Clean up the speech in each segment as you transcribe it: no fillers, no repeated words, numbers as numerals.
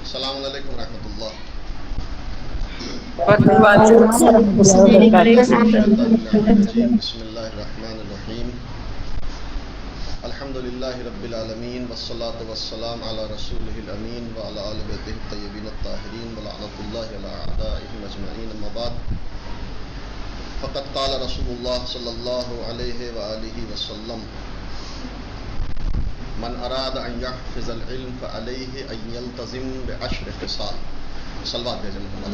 السلام علیکم ورحمۃ اللہ۔ بسم اللہ الرحمن الرحیم۔ الحمد للہ رب العالمین والصلاة والسلام علی رسولہ الامین وعلی آل بیتہ الطیبین الطاہرین ولعنۃ اللہ علی اعدائہم اجمعین، اما بعد فقد قال رسول اللہ صلی اللہ علیہ وآلہ وسلم: من اراد ان يحفظ العلم فعليه ان يلتزم بعشر خصال۔ صلوات بھیجیں محمد۔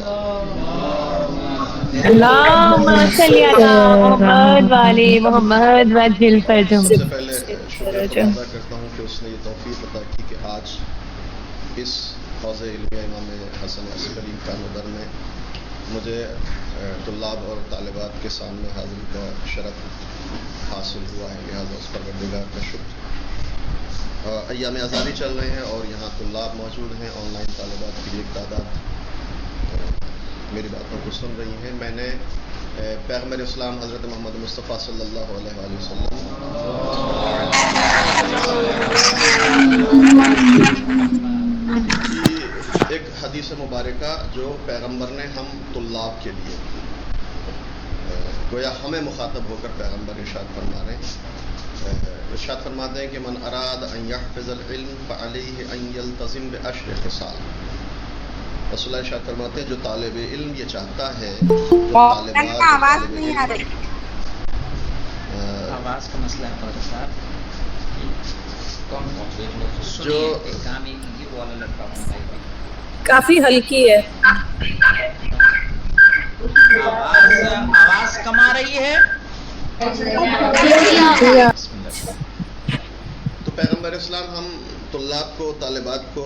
اللہم صلی علی محمد وعلی محمد وجل فرجم۔ سب سے پہلے شکر خدا ادا کرتا ہوں کہ اس نے یہ توفیق عطا کی کہ آج اس حوض علمیہ امام حسن عسکری کانودر میں مجھے طلاب اور طالبات کے سامنے حاضری کا شرف حاصل ہوا ہے، لہٰذا اس پروردگار کا شکر۔ ایام آزادی چل رہے ہیں اور یہاں طلاب موجود ہیں، آن لائن طالبات کی ایک تعداد میری باتوں کو سن رہی ہیں۔ میں نے پیغمبر اسلام حضرت محمد مصطفیٰ صلی اللہ علیہ وآلہ وسلم کی ایک حدیث مبارکہ جو پیغمبر نے ہم طلاب کے لیے، گویا ہمیں مخاطب ہو کر پیغمبر ارشاد فرما رہے ہیں، ارشاد فرماتے ہیں کہ من اراد ان يحفظ العلم فعليه ان يلتزم بعشر خصال۔ رسول اللہ ارشاد فرماتے ہیں جو طالب علم یہ چاہتا ہے، جو طالبات آواز نہیں آ رہی، آواز کا مسئلہ ہے فاضل صاحب، جو کافی ہلکی ہے، آواز کم آ رہی ہے۔ تو پیغمبر اسلام ہم طلاب کو، طالبات کو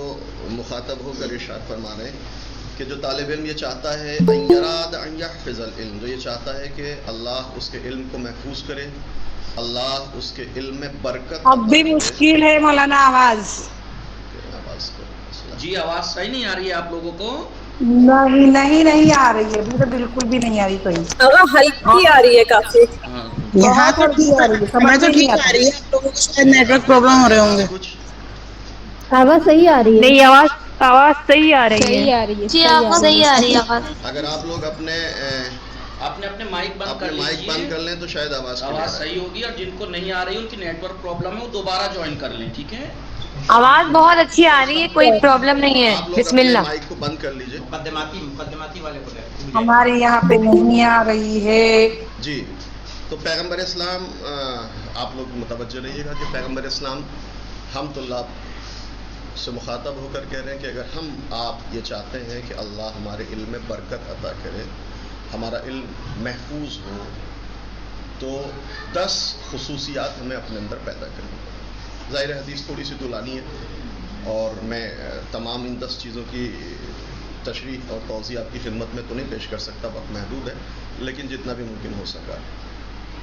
مخاطب ہو کر ارشاد فرما رہے ہیں کہ جو طالب علم یہ چاہتا ہے ان یراد ان یحفظ العلم، جو یہ چاہتا ہے کہ اللہ اس کے علم کو محفوظ کرے، اللہ اس کے علم میں برکت اب بھی مشکل ہے مولانا آواز۔ جی آواز صحیح نہیں آ رہی ہے آپ لوگوں کو؟ نہیں آ رہی ہے، ابھی تو بالکل بھی نہیں آ رہی کوئی، ہلکی آ رہی ہے کافی، یہاں تو ہلکی آ رہی ہے، ہمیں تو ٹھیک آ رہی ہے، آپ لوگوں کو شاید نیٹ ورک پرابلم ہو رہے ہوں گے۔ کچھ آواز صحیح آ رہی ہے؟ نہیں، آواز صحیح آ رہی ہے جی آواز صحیح آ رہی ہے آواز۔ اگر آپ لوگ اپنے مائک بند کر مائک لیجئے، بند کر لیں تو شاید آواز صحیح ہوگی، اور جن کو نہیں آ رہی ان کی نیٹ ورک پرابلم ہے وہ دوبارہ جوائن کر لیں، ٹھیک ہے؟ آواز بہت اچھی آ رہی ہے، کوئی پرابلم نہیں ہے۔ آپ لوگ بسم اپنے اللہ۔ مائک کو بند کر لیجئے۔ مقدماتی والے کو ہمارے یہاں پہ نہیں آ رہی ہے۔ جی، تو پیغمبر اسلام، آپ لوگ متوجہ رہیے گا کہ پیغمبر اسلام ہم طلاب سے مخاطب ہو کر کہہ رہے ہیں کہ اگر ہم آپ یہ چاہتے ہیں کہ اللہ ہمارے علم میں برکت عطا کرے، ہمارا علم محفوظ ہو، تو 10 خصوصیات ہمیں اپنے اندر پیدا کرنی پڑیں۔ ظاہر حدیث تھوڑی سی طولانی ہے اور میں تمام ان 10 چیزوں کی تشریح اور توضیح آپ کی خدمت میں تو نہیں پیش کر سکتا، وقت محدود ہے، لیکن جتنا بھی ممکن ہو سکا۔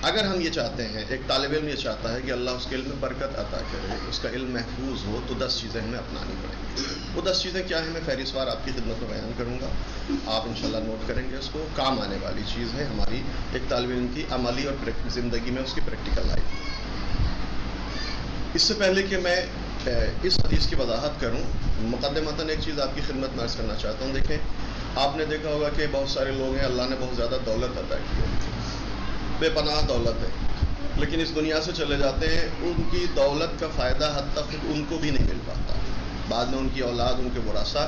اگر ہم یہ چاہتے ہیں، ایک طالب علم یہ چاہتا ہے کہ اللہ اس کے علم میں برکت عطا کرے، اس کا علم محفوظ ہو، تو 10 چیزیں ہمیں اپنانی پڑیں گی۔ وہ 10 چیزیں کیا ہیں، میں فہرستوار آپ کی خدمت میں بیان کروں گا، آپ انشاءاللہ نوٹ کریں گے، اس کو کام آنے والی چیز ہے ہماری ایک طالب علم کی عملی اور زندگی میں اس کی پریکٹیکل لائف۔ اس سے پہلے کہ میں اس حدیث کی وضاحت کروں، مقدمتاً ایک چیز آپ کی خدمت میں عرض کرنا چاہتا ہوں۔ دیکھیں، آپ نے دیکھا ہوگا کہ بہت سارے لوگ ہیں، اللہ نے بہت زیادہ دولت عطا کی ہے، بے پناہ دولت ہے، لیکن اس دنیا سے چلے جاتے ہیں، ان کی دولت کا فائدہ حتی خود ان کو بھی نہیں مل پاتا۔ بعد میں ان کی اولاد، ان کے ورثاء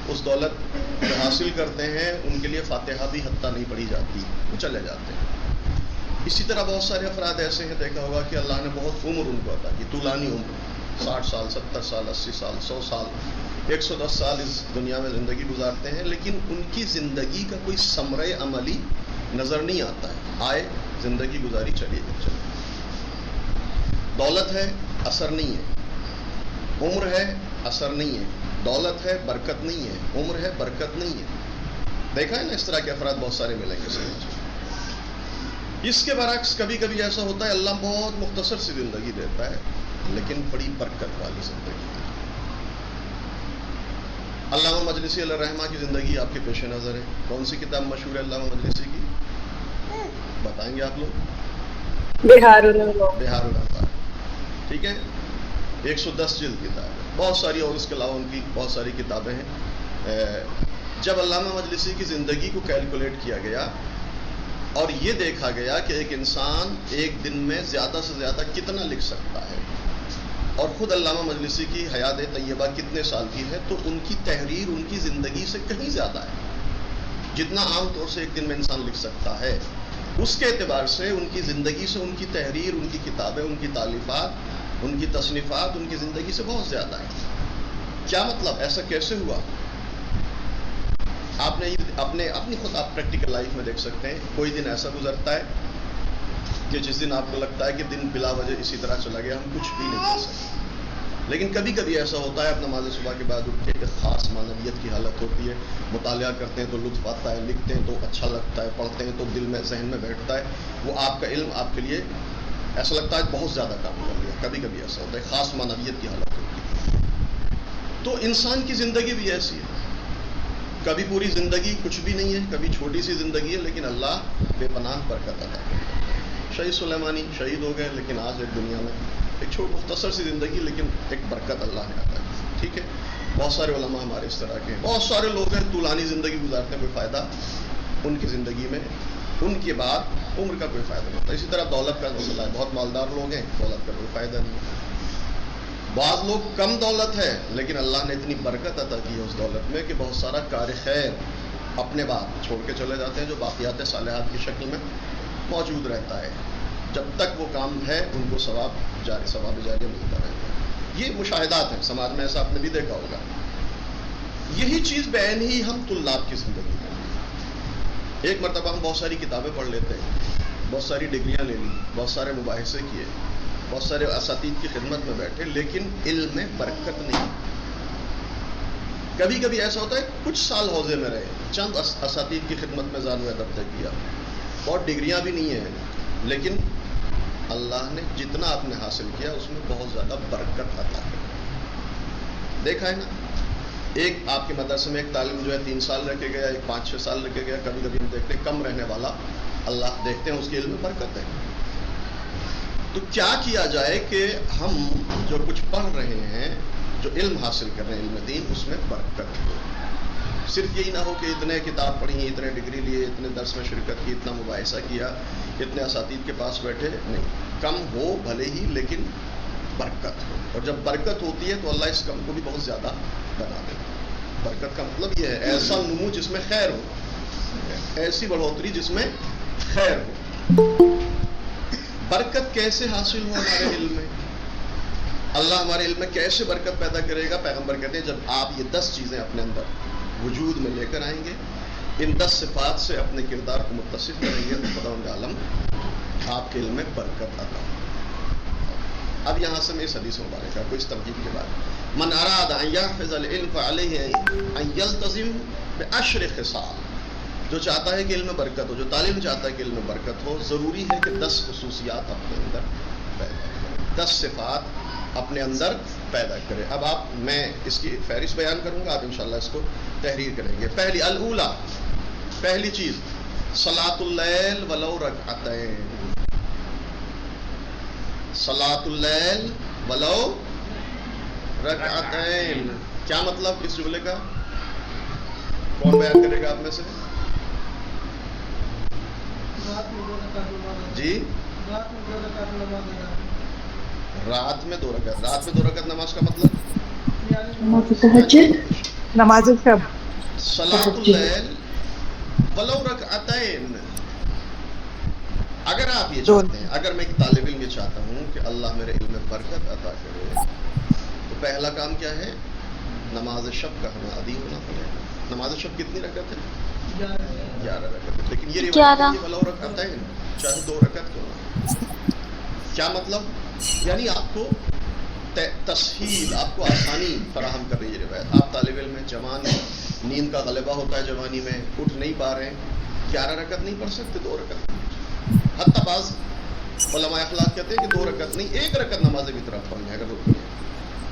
اس دولت جو حاصل کرتے ہیں ان کے لیے فاتحہ بھی حتی نہیں پڑھی جاتی، وہ چلے جاتے ہیں۔ اسی طرح بہت سارے افراد ایسے ہیں، دیکھا ہوگا کہ اللہ نے بہت عمر ان کو عطا کی، طولانی عمر، 60 سال، 70 سال، 80 سال، 100 سال، 110 سال اس دنیا میں زندگی گزارتے ہیں، لیکن ان کی زندگی کا کوئی ثمرہ عملی نظر نہیں آتا ہے، آئے زندگی گزاری چلی گئی۔ دولت ہے، اثر نہیں ہے، عمر ہے، اثر نہیں ہے، دولت ہے، برکت نہیں ہے، عمر ہے، برکت نہیں ہے۔ دیکھا ہے نا، اس طرح کے افراد بہت سارے ملیں گے سمجھ۔ اس کے برعکس کبھی کبھی ایسا ہوتا ہے، اللہ بہت مختصر سی زندگی دیتا ہے لیکن بڑی برکت والی زندگی۔ علامہ مجلسی علیہ الرحمہ کی زندگی آپ کے پیش نظر ہے۔ کون سی کتاب مشہور ہے علامہ مجلسی کی؟ بتائیں گے آپ لوگ؟ بہار الانوار۔ بہار الانوار، ٹھیک ہے۔ 110 جلد کتاب ہے، بہت ساری، اور اس کے علاوہ ان کی بہت ساری کتابیں ہیں۔ جب علامہ مجلسی کی زندگی کو کیلکولیٹ کیا گیا اور یہ دیکھا گیا کہ ایک انسان ایک دن میں زیادہ سے زیادہ کتنا لکھ سکتا ہے، اور خود علامہ مجلسی کی حیات طیبہ کتنے سال کی ہے، تو ان کی تحریر ان کی زندگی سے کہیں زیادہ ہے، جتنا عام طور سے ایک دن میں انسان لکھ سکتا ہے۔ اس کے اعتبار سے ان کی زندگی سے ان کی تحریر، ان کی کتابیں، ان کی تالیفات، ان کی تصنیفات ان کی زندگی سے بہت زیادہ ہے۔ کیا مطلب؟ ایسا کیسے ہوا؟ آپ نے اپنی خود آپ پریکٹیکل لائف میں دیکھ سکتے ہیں، کوئی دن ایسا گزرتا ہے کہ جس دن آپ کو لگتا ہے کہ دن بلا وجہ اسی طرح چلا گیا، ہم کچھ بھی نہیں کر سکتے۔ لیکن کبھی کبھی ایسا ہوتا ہے، آپ نماز صبح کے بعد اٹھ کے ایک خاص معنویت کی حالت ہوتی ہے، مطالعہ کرتے ہیں تو لطف آتا ہے، لکھتے ہیں تو اچھا لگتا ہے، پڑھتے ہیں تو دل میں ذہن میں بیٹھتا ہے، وہ آپ کا علم آپ کے لیے ایسا لگتا ہے بہت زیادہ کام کر لیا۔ کبھی کبھی ایسا ہوتا ہے، خاص معنویت کی حالت ہوتی ہے۔ تو انسان کی زندگی بھی ایسی ہے، کبھی پوری زندگی کچھ بھی نہیں ہے، کبھی چھوٹی سی زندگی ہے، لیکن اللہ بے پناہ برکت عطا کرتا ہے۔ شہید سلیمانی شہید ہو گئے، لیکن آج ایک دنیا میں ایک مختصر سی زندگی، لیکن ایک برکت اللہ نے عطا کی۔ ٹھیک ہے، بہت سارے علماء ہمارے اس طرح کے ہیں، بہت سارے لوگ ہیں طولانی زندگی گزارتے ہیں، کوئی فائدہ ان کی زندگی میں ان کے بعد عمر کا کوئی فائدہ نہیں ہوتا۔ اسی طرح دولت کا مسئلہ ہے، بہت مالدار لوگ ہیں، دولت کا کوئی فائدہ نہیں۔ بعض لوگ کم دولت ہے، لیکن اللہ نے اتنی برکت عطا کی ہے اس دولت میں کہ بہت سارا کار خیر اپنے بعد چھوڑ کے چلے جاتے ہیں، جو باقیات صالحات کی شکل میں موجود رہتا ہے۔ جب تک وہ کام ہے ان کو ثواب جاریہ ملتا رہتا ہے۔ یہ مشاہدات ہیں سماج میں، ایسا آپ نے بھی دیکھا ہوگا۔ یہی چیز بعین ہی ہم طلاب کی زندگی میں، ایک مرتبہ ہم بہت ساری کتابیں پڑھ لیتے ہیں، بہت ساری ڈگریاں لے لی، بہت سارے مباحثے کیے، بہت سارے اساتید کی خدمت میں بیٹھے، لیکن علم میں برکت نہیں۔ کبھی کبھی ایسا ہوتا ہے کچھ سال حوزے میں رہے، چند اساتید کی خدمت میں زانو ادب طے کیا، بہت ڈگریاں بھی نہیں ہیں، لیکن اللہ نے جتنا آپ نے حاصل کیا اس میں بہت زیادہ برکت عطا کی۔ دیکھا ہے نا، ایک آپ کے مدرسے میں ایک طالب جو ہے 3 سال رہ کے گیا، ایک 5-6 سال رہ کے گیا، کبھی کبھی ہم دیکھتے ہیں کم رہنے والا اللہ دیکھتے ہیں اس کے علم میں برکت ہے۔ تو کیا جائے کہ ہم جو کچھ پڑھ رہے ہیں، جو علم حاصل کر رہے ہیں علم دین، اس میں برکت ہو۔ صرف یہی نہ ہو کہ اتنے کتاب پڑھی، اتنے ڈگری لیے، اتنے درس میں شرکت کی، اتنا مباحثہ کیا، اتنے اساتید کے پاس بیٹھے، نہیں، کم ہو بھلے ہی لیکن برکت ہو۔ اور جب برکت ہوتی ہے تو اللہ اس کم کو بھی بہت زیادہ بنا دیتا ہے۔ برکت کا مطلب یہ ہے ایسا نمو جس میں خیر ہو، ایسی بڑھوتری جس میں خیر ہو۔ برکت کیسے حاصل ہو ہمارے علم میں؟ اللہ ہمارے علم میں کیسے برکت پیدا کرے گا؟ پیغمبر کہتے ہیں جب آپ یہ 10 چیزیں اپنے اندر وجود میں لے کر آئیں گے، ان 10 صفات سے اپنے کردار کو متصف کریں گے، تو خداوند عالم آپ کے علم میں برکت عطا۔ اب یہاں سے میں اس حدیث مبارکہ کو اس تمہید کے بعد، من اراد ان یحفظ العلم فعلیہ ان یلتزم بعشر خصال، جو چاہتا ہے کہ علم میں برکت ہو، جو طالب چاہتا ہے کہ علم میں برکت ہو، ضروری ہے کہ 10 خصوصیات اپنے اندر پیدا کرے، 10 صفات اپنے اندر پیدا کرے۔ اب میں اس کی فہرست بیان کروں گا، آپ انشاءاللہ اس کو تحریر کریں گے۔ پہلی الاولا، پہلی چیز، صلاۃ اللیل ولو رکعتین، صلاۃ اللیل ولو رکعتین۔ کیا مطلب اس جملے کا؟ کون بیان کرے گا آپ میں سے؟ جی، رات میں 2 رکعت، رات میں 2 رکعت نماز کا مطلب نماز شب، صلاۃ اللیل ولو رکعتین۔ اگر آپ یہ چاہتے ہیں، اگر میں ایک طالب علم یہ چاہتا ہوں کہ اللہ میرے علم میں برکت عطا کرے، تو پہلا کام کیا ہے؟ نماز شب کا ہمیں عادی ہونا پڑے گا۔ نماز شب کتنی رکعت ہے؟ 11 رکعت، لیکن یہ روایت ہے ولو رکعتین، چاہے 2 رکعت کیوں نہ۔ کیا مطلب؟ یعنی آپ کو تسہیل، آپ کو آسانی فراہم کر رہی ہے روایت۔ آپ طالب علم میں، جوان ہیں، نیند کا غلبہ ہوتا ہے جوانی میں، اٹھ نہیں پا رہے ہیں، 11 رکعت نہیں پڑھ سکتے، 2 رکعت۔ حتیٰ بعض علماء اخلاق کہتے ہیں کہ 2 رکعت نہیں، 1 رکعت نماز کی طرف پڑھیں اگر رکنی ہے۔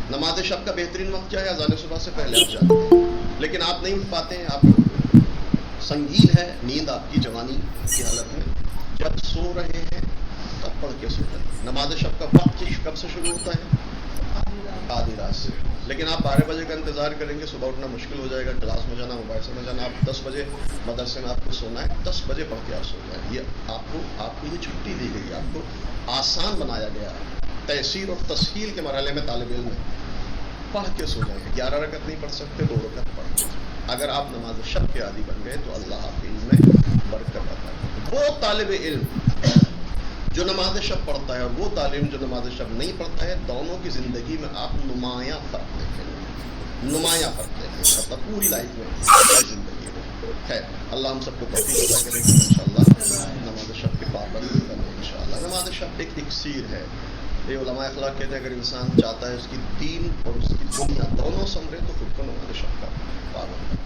نماز شب کا بہترین وقت کیا ہے؟ اذان صبح سے پہلے آپ جانتے ہیں، لیکن آپ نہیں اٹھ پاتے ہیں، آپ سنگین ہے نیند آپ کی جوانی کی حالت میں، جب سو رہے ہیں تب پڑھ کے سو رہے ہیں۔ نماز شب کا وقت کب سے شروع ہوتا ہے؟ آدھی رات سے. لیکن آپ 12 بجے کا انتظار کریں گے، صبح اٹھنا مشکل ہو جائے گا، کلاس میں جانا، موبائل سے جانا. آپ 10 بجے مدرسے میں آپ کو سونا ہے، 10 بجے پڑھ کے آپ سو جائیں. یہ آپ کو یہ چھٹی دی گئی، آپ کو آسان بنایا گیا. تیسیر اور تسہیل کے مرحلے میں طالب علم پڑھ کے سو جائیں. 11 رکعت نہیں پڑھ سکتے، 2 رکعت پڑھ کے. اگر آپ نماز شب کے عادی بن گئے تو اللہ آپ کے علم میں برکت عطا کرے. وہ طالب علم جو نماز شب پڑھتا ہے اور وہ طالب علم جو نماز شب نہیں پڑھتا ہے، دونوں کی زندگی میں آپ نمایاں فرق دیکھیں گے. نمایاں فرق دیکھیں گے، مطلب پوری لائف میں، زندگی میں. خیر، اللہ ہم سب کو توفیق عطا کرے کہ انشاءاللہ نماز شب کے پابند بنیں انشاءاللہ. نماز شب ایک اکسیر ہے. یہ علماء اخلاق کہتے ہیں اگر انسان چاہتا ہے اس کی دین اور اس کی دنیا دونوں سنورے تو خود کو نماز شب کا پابند.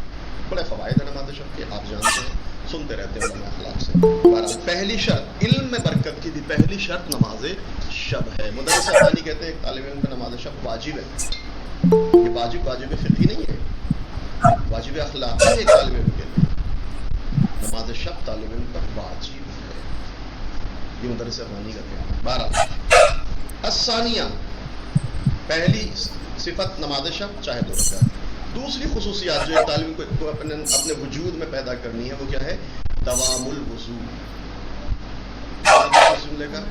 بڑے فوائد ہیں نماز شب کے، آپ جانتے ہیں، سنتے رہتے ہیں علماء اخلاق سے. بہرحال پہلی شرط علم میں برکت کی بھی پہلی شرط نماز شب ہے. مدرس ثانی کہتے ہیں ایک طالب علم پر نماز شب واجب ہے. یہ واجب فقہی نہیں ہے، واجب اخلاق ہے ایک طالب علم کے لیے. نماز شب طالب علم پر واجب ہے، یہ مدرس ثانی کا کہنا ہے. بہرحال الثانیہ، پہلی صفت نماز شب چاہے 2 رکعت. دوسری خصوصیات جو طالب کو اپنے وجود میں پیدا کرنی ہے وہ کیا ہے؟ دوام الوضو. لے کر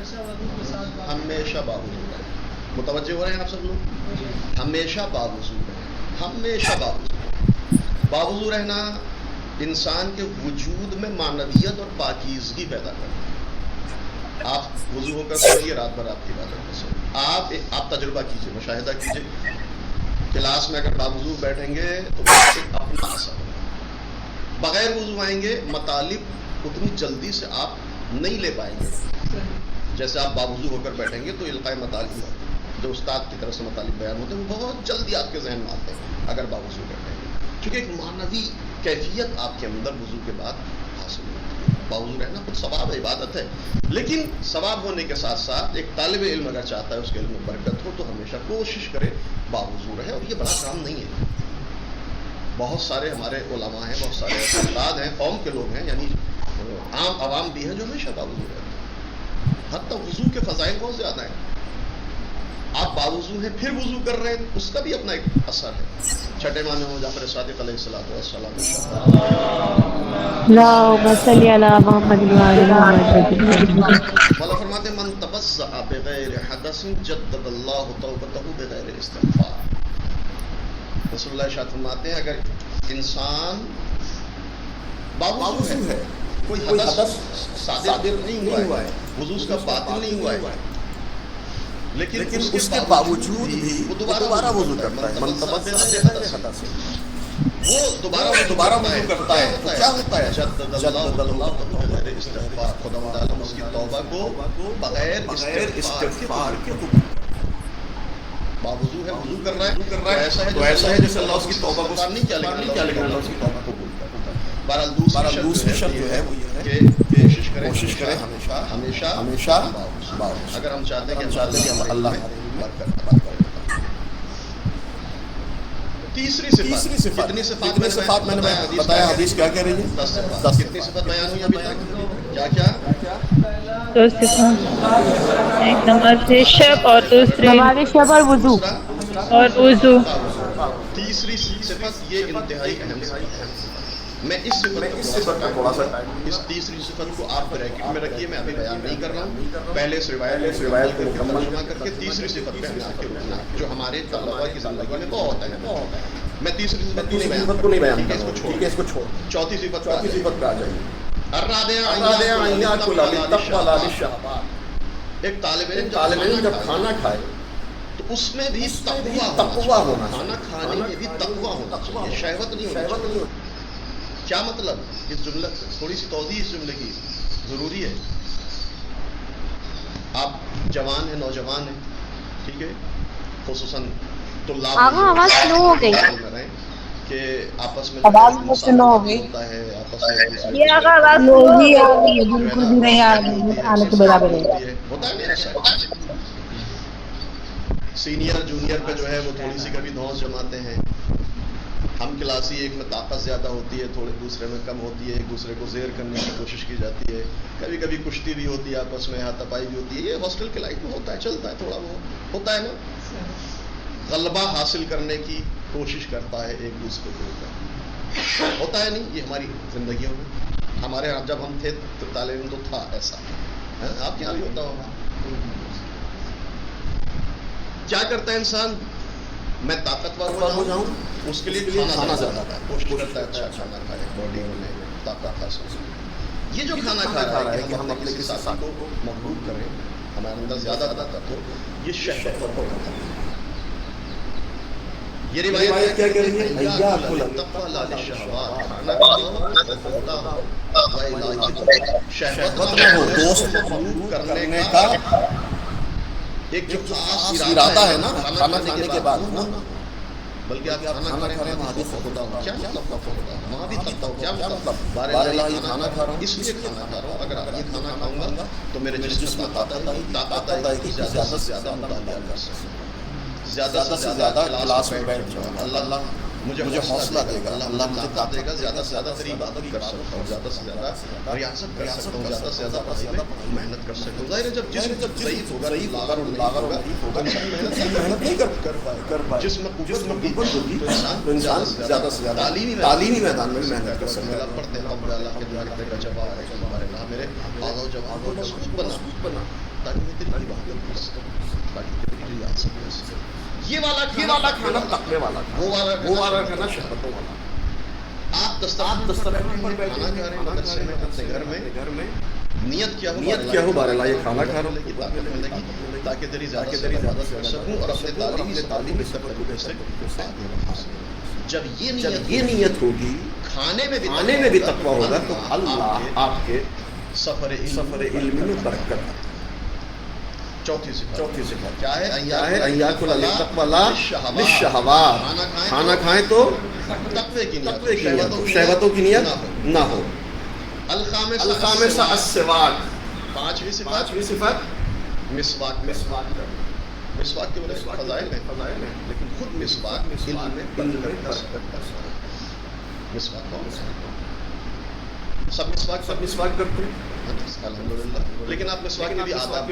ہمیشہ باوضو رہے. متوجہ ہو رہے ہیں آپ سب لوگ؟ ہمیشہ باوضو رہے، ہمیشہ باوضو رہنا انسان کے وجود میں معنویت اور پاکیزگی پیدا کرتا ہے. آپ وضو ہو کر سوئیے، رات بھر آپ کی عبادت کر سوئیے. آپ تجربہ کیجئے، مشاہدہ کیجئے. کلاس میں اگر باوضو بیٹھیں گے تو اپنا اثر ہوگا. بغیر وضو آئیں گے، مطالب اتنی جلدی سے آپ نہیں لے پائیں گے. جیسے آپ باوضو ہو کر بیٹھیں گے تو القاء مطالب جو استاد کی طرف سے مطالب بیان ہوتے ہیں وہ بہت جلدی آپ کے ذہن میں آتے ہیں اگر باوضو بیٹھیں گے، چونکہ ایک معنوی کیفیت آپ کے اندر وضو کے بعد حاصل ہوتی ہے. باوضو رہنا خود ثواب عبادت ہے، لیکن ثواب ہونے کے ساتھ ساتھ ایک طالب علم اگر چاہتا ہے اس کے علم میں برکت ہو تو ہمیشہ کوشش کرے باوضو رہے. اور یہ بڑا کام نہیں ہے. بہت سارے ہمارے علماء ہیں، بہت سارے افراد ہیں، قوم کے لوگ ہیں، یعنی عام عوام بھی ہیں جو ہمیشہ باوضو رہتے ہیں. حتیٰ وضو کے فضائل بہت زیادہ ہیں. آپ باوضو ہیں پھر وضو کر رہے ہیں، اس کا بھی اپنا ایک اثر ہے. چھٹے ماہ میں جعفر صادق علیہ السلام اللہم صلی علی محمد وعلی محمد. مولا فرماتے من توضأ بغیر حدث جدد اللہ توبتہ بغیر استغفار. رسول اللہ ارشاد فرماتے ہیں اگر انسان باوضو ہے، کوئی حدث صادر نہیں ہوا ہے، وضو اس کا باطل نہیں ہوا ہے، لیکن اس کے باوجود بھی وہ دوبارہ وضو کرتا ہے. من توضأ بغیر حدث، وہ دوبارہ وضو کرتا ہے تو کیا ہوتا ہے؟ جدد اللہ بغیر استغفار. خداوند عالم اس کی توبہ کو بغیر استغفار کے قبول. باوضو ہے، وضو کر رہا ہے، ایسا ہے جیسے اللہ اس کی توبہ کو نہیں کیا، لیکن اللہ اس کی توبہ قبول کرتا ہے. بہرحال دوسری شرط جو ہے وہ یہ ہے کہ کوشش کرے ہمیشہ باوضو. اگر ہم چاہتے ہیں کہ اللہ برکت عطا کرے. تیسری صفت، کتنی صفات میں نے بتایا، حدیث کیا کہہ رہی ہے؟ 10 صفات. کتنی صفت بیان ہوئی ابھی تک؟ کیا 2 صفات، ایک نماز شب اور دوسری نماز شب اور وضو اور وضو. تیسری صفت یہ انتہائی اہم صفت ہے. میں اس صفت کا تھوڑا سا اس تیسری صفت کو آپ بریکٹ میں رکھیے، میں ابھی بیان نہیں کر رہا ہوں. پہلے اس روایت کو مکمل جمع کر کے تیسری صفت پہ ہمیں آ کے رکنا جو ہمارے طلباء کی زندگی میں بہت اہم ہے. میں تیسری صفت کو نہیں بیان کر رہا ہوں، اس کو چھوڑ. چوتھی صفت پہ آ جائیے. ایک طالب علم جب کھانا کھائے تو اس میں بھی تقویٰ ہونا، کھانا کھانے میں بھی تقویٰ ہونا چاہیے، شہوت نہیں ہونی. کیا مطلب؟ اس جملے تھوڑی سی توضیح اس جملے کی ضروری ہے. آپ جوان ہیں، نوجوان ہیں، ٹھیک ہے، خصوصاً طلاب آواز سلو ہو گئی کہ آپس میں آواز سلو ہو گئی، ہوتا ہے، آپس میں یہ آواز بالکل بھی نہیں آ رہی، آنے کے برابر ہے. ہوتا ہے نا ایسا. سینئر جونیئر پہ جو ہے وہ تھوڑی سی کبھی دھونس جماتے ہیں. ہم کلاسی ایک میں طاقت زیادہ ہوتی ہے، تھوڑے دوسرے میں کم ہوتی ہے، ایک دوسرے کو زیر کرنے کی کوشش کی جاتی ہے. کبھی کبھی کشتی بھی ہوتی ہے، آپس میں ہاتھ تپائی بھی ہوتی ہے. یہ ہاسٹل کی لائف میں ہوتا ہے، چلتا ہے، تھوڑا وہ ہوتا ہے نا. غلبہ حاصل کرنے کی کوشش کرتا ہے ایک دوسرے کے اوپر. ہوتا ہے نہیں یہ ہماری زندگیوں میں. ہمارے یہاں جب ہم تھے تو تعلیم تو تھا ایسا. آپ کے یہاں بھی ہوتا ہوگا. کیا کرتا ہے انسان؟ میں طاقتور ہو جاؤں, اس کے لیے کھانا زیادہ ہے, کوشش کرتا ہے اچھا کھانا کھائے, باڈی میں طاقت حاصل. یہ جو کھانا کھا رہا ہے کہ ہم اپنے کسی ساتھی کو مغلوب کریں, ہمارے اندر زیادہ طاقت ہو, یہ شہوت پر ہوتا ہے. یہ روایت کیا کہہ رہی ہے؟ شہوت نہ ہو, دوست مغلوب کرنے کا ایک جو خاص ارادہ ہے نا کھانا کھانے کے بعد نا, بلکہ آپ کھانا کھا رہے ہیں وہاں بھی خدا ہو, کیا مطلب ہوتا ہے وہاں بھی تقویٰ ہو, کیا مطلب بارے اللہ کھانا کھا رہا ہوں اس لیے کھانا کھا رہا ہوں, اگر یہ کھانا کھاؤں گا تو میرے جسم میں طاقت آئے گی, زیادہ سے زیادہ مطالعہ کر سکوں, زیادہ سے زیادہ کلاس میں بیٹھ جاؤں, اللہ مجھے حوصلہ دے گا, اللہ مجھے طاقت دے گا, زیادہ سے زیادہ تیری عبادت کر سکتا ہوں, زیادہ سے زیادہ ریاضت کر سکتا ہوں, زیادہ سے زیادہ پڑھائی میں محنت کر سکتا ہوں. ظاہر ہے جب جسم ضعیف ہوگا, لاغر ہوگا تو انسان محنت نہیں کر پائے. جسم قوت ہوگی تو انسان زیادہ سے زیادہ تعلیمی میدان میں محنت کر سکتا ہے. پڑھتے ہیں رب اللہ کے دعا کا جواب ہے ہمارے اللہ میرے آغاز جواب کو مضبوط بنا تاکہ میں تیری عبادت کر سکوں, تاکہ تیری ریاضت کر سکوں. یہ والا کھانا تقوی والا, وہ والا کھانا شہوتوں والا. آپ دسترخوان پر کھانا کھا رہے ہیں مدرسے میں, اپنے گھر میں نیت کیا ہو بارے اللہ یہ کھانا کھا رہا ہوں طاقت ملے گی تاکہ تیری زیادہ کر سکوں اور اپنے تعلیمی سفر کو سے جب یہ نیت ہوگی کھانے میں بھی تقویٰ ہوگا تو اللہ آپ کے سفر علم میں برکت. چوتھی صفت کیا ہے؟ ایاکل التقوی لا للشہوات, کھانا کھائیں تو تقوی کی نیت, شہوتوں کی نیت نہ ہو. الخامسہ السواک, پانچویں صفت مسواک کے بارے میں فضائل ہیں, لیکن خود مسواک علم میں برکت. مسواک سب مسواک کرتے ہیں الحمدللہ, لیکن آپ مسواک کے بھی آداب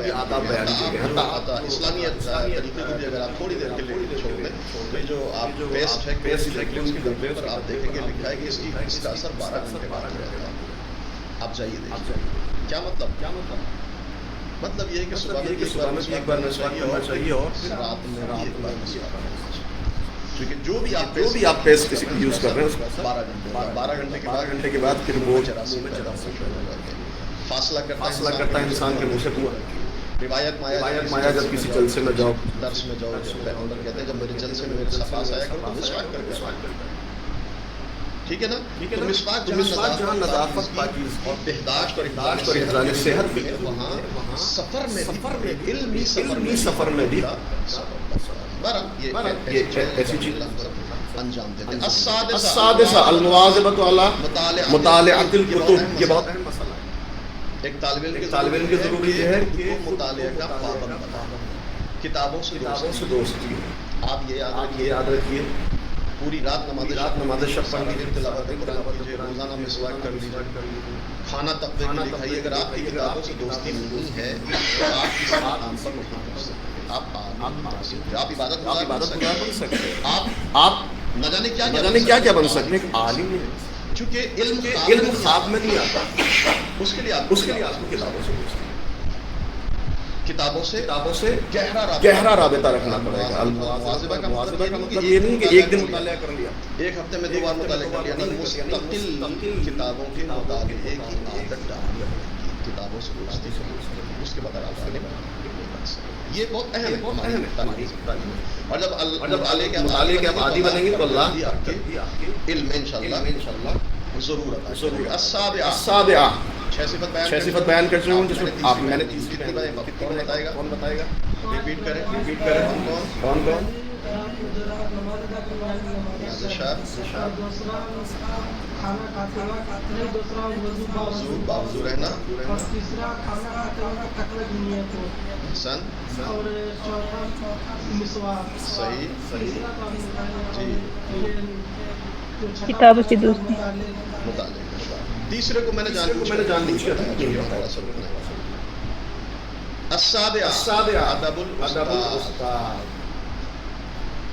بیان کیے ہیں. اسلامی طریقے کی بھی اگر آپ تھوڑی دیر کے لیے چھوڑ دیں تو جو آپ پیسٹ ہے اس کے ڈبے پر آپ دیکھیں گے لکھا ہے کہ اس کا اثر 12 گھنٹے بعد رہتا ہے. آپ جائیے دیکھیے کیا مطلب یہ ہے کہ صبح میں ایک بار مسواک کرنا چاہیے اور رات میں ایک بار مسواک کرنا چاہیے. کیونکہ جو بھی آپ پیسٹ کسی کو یوز کر رہے ہیں 12 گھنٹے کے بعد پھر وہ فاصلہ کرتا ہے انسان کے منہ سے دعا. روایت مایا جب کسی جلسے میں جاؤ, درس میں جاؤ, پیغمبر کہتے ہیں جب میرے جلسے میں میرے پاس آیا کرو تو مسواک کر. ٹھیک ہے نا, تو مسواک جہاں نظافت پاکیزگی اور بہداشت اور حفظان صحت بھی ہے, وہاں سفر میں علمی سفر میں بھی یہ ایسی چیز انجام دیتے ہیں. السادسہ المواظبۃ علی مطالعۃ الکتب, یہ بہت اہم مسئلہ ہے. ایک طالب علم کی ضروری یہ ہے کہ مطالعہ کا پابند بنا, کتابوں سے دوستی. آپ یہ یاد رکھیے, پوری رات نماز شب پڑھ لیجیے, تلاوت قرآن کیجیے, روزانہ مسواک کر لیجیے, کھانا تقوی کے لیے کھائیے. اگر آپ کی کتابوں سے دوستی نہیں ہے تو آپ کسی کام پر نہیں پہنچ سکتے. آپ عبادت بن سکتے ہیں, آپ نہ جانے کیا بن سکتے ہیں. عالم ہے چونکہ علم خواب میں نہیں آتا, اس کے لیے آپ کو کتابوں سے گہرا رابطہ رکھنا پڑے گا. مواظبہ کا مطلب یہ نہیں کہ ایک دن مطالعہ کر لیا, ایک ہفتے میں 2 بار مطالعہ کر لیا, نہیں, مستقل کتابوں کے مطالعے کی عادت ڈالنا, کتابوں سے دوستی اس کے بعد آپ آگے بڑھ سکتے. یہ بہت اہم ہے. اور جب مطالعے کے آپ عادی بنیں گے تو اللہ آپ کے علم میں انشاءاللہ ضرور عطا. السابعہ 6 صفت بیان کر چکا ہوں, جس میں آپ میں نے تیسری کون بتائے گا, ریپیٹ کریں. کون باوضو رہنا, صحیح جی, کتابوں سے دوستی. مطالعے. تیسرے کو میں نے جان لی. السابعہ ادب الاستاذ,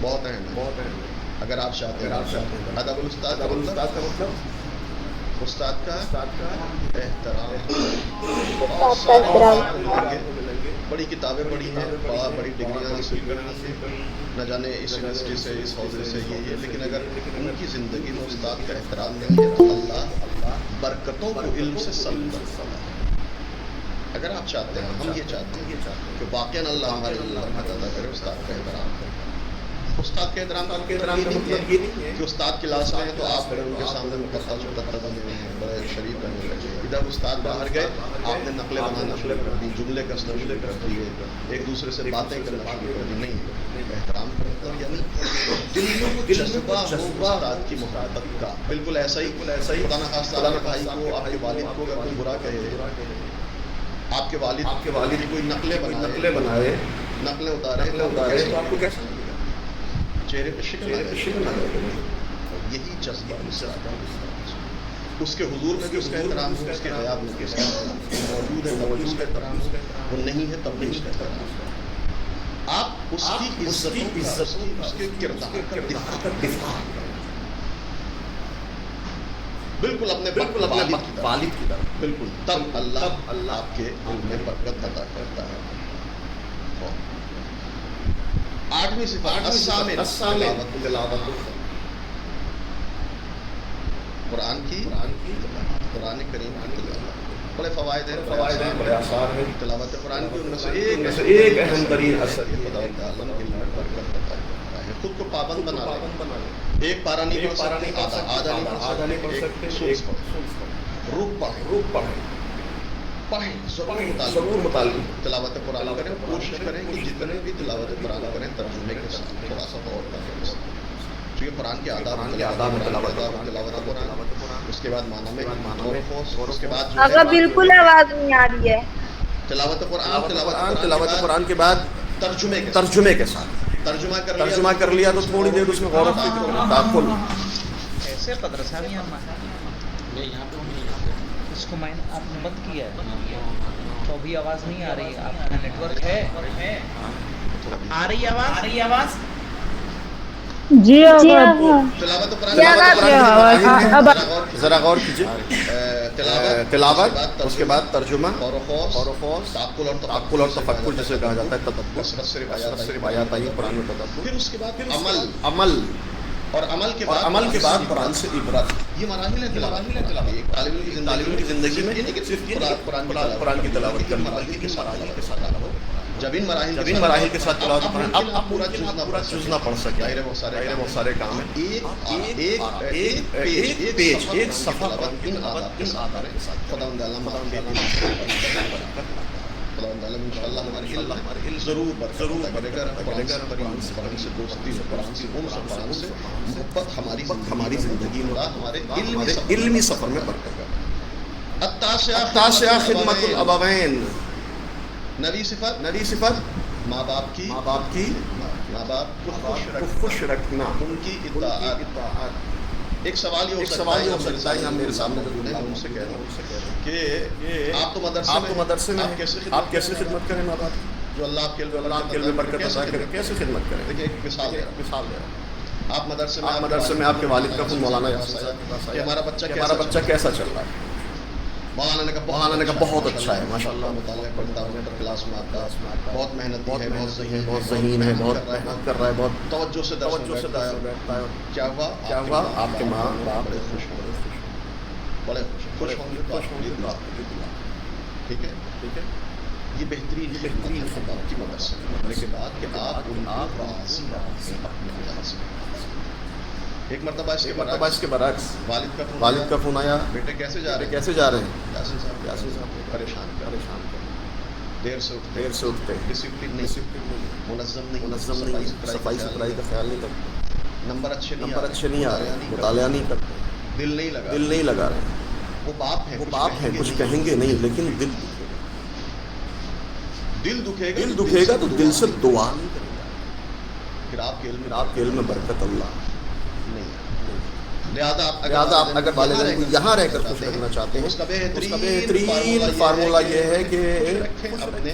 بہت اہم ہے. اگر آپ چاہتے ہیں ادب الاستاد کا مطلب استاد کا احترام. بہت سارے بڑی کتابیں پڑھی ہیں, بڑی ڈگریاں حاصل کری ہیں, نہ جانے اس یونیورسٹی سے, اس حوصلے سے یہ, لیکن اگر ان کی زندگی میں استاد کا احترام نہیں ہے تو اللہ برکتوں کو علم سے سلب کرتا ہے. اگر آپ چاہتے ہیں, ہم یہ چاہتے ہیں کہ واقعاً اللہ ہمارے لیے برکت ادا کرے, استاد کا احترام کرے. استاد کے احترام کا مطلب یہ نہیں ہے کہ استاد کلاس میں ہیں تو آپ بڑے ان کے سامنے مقدس چوکتا بنے ہوئے ہیں, بڑے شریف بنے ہوئے ہیں. ادھر استاد باہر گئے, آپ نے نقلیں بنانا شروع کر دی, جملے کسنا شروع کر دیے, ایک دوسرے سے باتیں کرنا شروع کر دی. نہیں, احترام کا مطلب یعنی دل میں جذبہ ہو استاد کی محبت کا. بالکل ایسا ہی خدا نخواستہ آپ کے بھائی کو, آپ کے والد کو اگر کوئی برا کہے, آپ کے والد کی کوئی نقلیں بنائے, نقلیں اتارے, تو آپ کو کیسا چہرے پہ شکل آ جائے. یہی جذبہ اس کے حضور میں بھی اس کا احترام ہو, اس کے غیاب میں بھی اس کا احترام موجود ہے تب بھی اس کا احترام ہو, وہ نہیں ہے تب بھی اس کا احترام ہو. آپ اس کی عزت اس کے کردار کا دفاع بالکل اپنے والد کی طرف, بالکل تب اللہ آپ کے دل میں برکت عطا کرتا ہے. 8ویں صفت تلاوت. قرآن کریم کی تلاوت. بڑے فوائد ہیں, بڑے آثار ہیں تلاوت قرآن کی. ان میں سے ایک اہم ترین اثر یہ خدا تعالیٰ کے لیے برکت عطا کرتا ہے. خود کو پابند بنا لیں. ایک پارہ نہیں پڑھ سکتے, آدھا نہیں پڑھ سکتے, روح پڑھیں ضرور مطالعہ تلاوت قرآن کریں. کوشش کریں کہ جتنے بھی تلاوت قرآن کریں ترجمے کے ساتھ تھوڑا سا غور کریں, کیونکہ قرآن کے آداب تلاوت قرآن, اس کے بعد معنی میں اور اس کے بعد اگر بالکل آواز نہیں آ رہی ہے تلاوت قرآن کے بعد ترجمے کے ساتھ ترجمہ کر لیا تو تھوڑی دیر اس میں غور و فکر کریں, تأمل. ایسے مدرسہ بھی ہم اس کو آپ نے بند کیا ہے تو ابھی آواز نہیں آ رہی. آپ کا نیٹ ورک ہے, آ رہی آواز جی تلاوت قرآن ذرا غور کیجیے. تلاوت, اس کے بعد ترجمہ اور تعقل اور تفکر جسے کہا جاتا ہے, تدبر, صرف روایات آئی قرآن میں تدبر. پھر اس کے بعد عمل اور عمل کے بعد قرآن سے عبرت. یہ مراحل ہیں تلاوت. ایک طالب علم کی زندگی میں نہیں کہ صرف قرآن کی تلاوت کرنا, بلکہ ان مراحل کے ساتھ تلاوت. جب ان مراحل کے ساتھ تلاوت کریں, اب پورا جز نہ پڑھ سکے, بہت سارے کام ہیں. ایک پیج, ایک صفحہ ان آداب کے ساتھ خدا انشاءاللہ ہمارے علم ضرور کرے گا. قرآن سے دوستی, قرآن سے محبت ہماری زندگی میں, ہمارے علمی سفر میں برکت. التاسعہ خدمت الابوین. نبی صفت ماں باپ کو خوش رکھنا, ان کی اطاعت. ایک سوال یہ ہو سکتا ہے میرے سامنے میں ان سے کہہ رہا ہوں کہ آپ تو مدرسے میں آپ کیسے خدمت کریں ماں باپ کی, جو اللہ آپ کے علم میں برکت عطا کرے, کیسے خدمت کریں. دیکھیں ایک مثال دے رہا. آپ مدرسے میں آپ کے والد کا فون مولانا کہ ہمارا بچہ کیسا چل رہا ہے. مولانا نے کہا بہت اچھا ہے, ماشاء اللہ, مطالعہ پڑھتا ہے, کلاس میں آتا ہے, بہت محنتی ہے, بہت ذہین ہے, بہت محنت کر رہا ہے, بہت توجہ سے بیٹھتا ہے. کیا ہوا آپ کے ماں باپ بڑے خوش ہوں گے. ٹھیک ہے, یہ بہترین خدمت کی مدد سے کرنے کے بعد کہ آپ ایک مرتبہ اس کے برعکس والد کا فون آیا, بیٹے کیسے جا رہے ہیں. یاسین صاحب پریشان دیر سے اٹھتے, ڈسپلن نہیں, منظم نہیں, صفائی ستھرائی کا خیال نہیں کرتے, نمبر اچھے نہیں آ رہے, مطالعہ نہیں کرتے, دل نہیں لگا رہے. وہ باپ ہیں, کچھ کہیں گے نہیں, لیکن دل دکھے گا تو دل سے دعا نہیں کرے گا. پھر آپ کے علم میں برکت اللہ نہیں. لہذا آپ اگر والدین کو یہاں رہ کر خوش رکھنا چاہتے ہیں, اس کا بہترین فارمولا یہ ہے کہ اپنے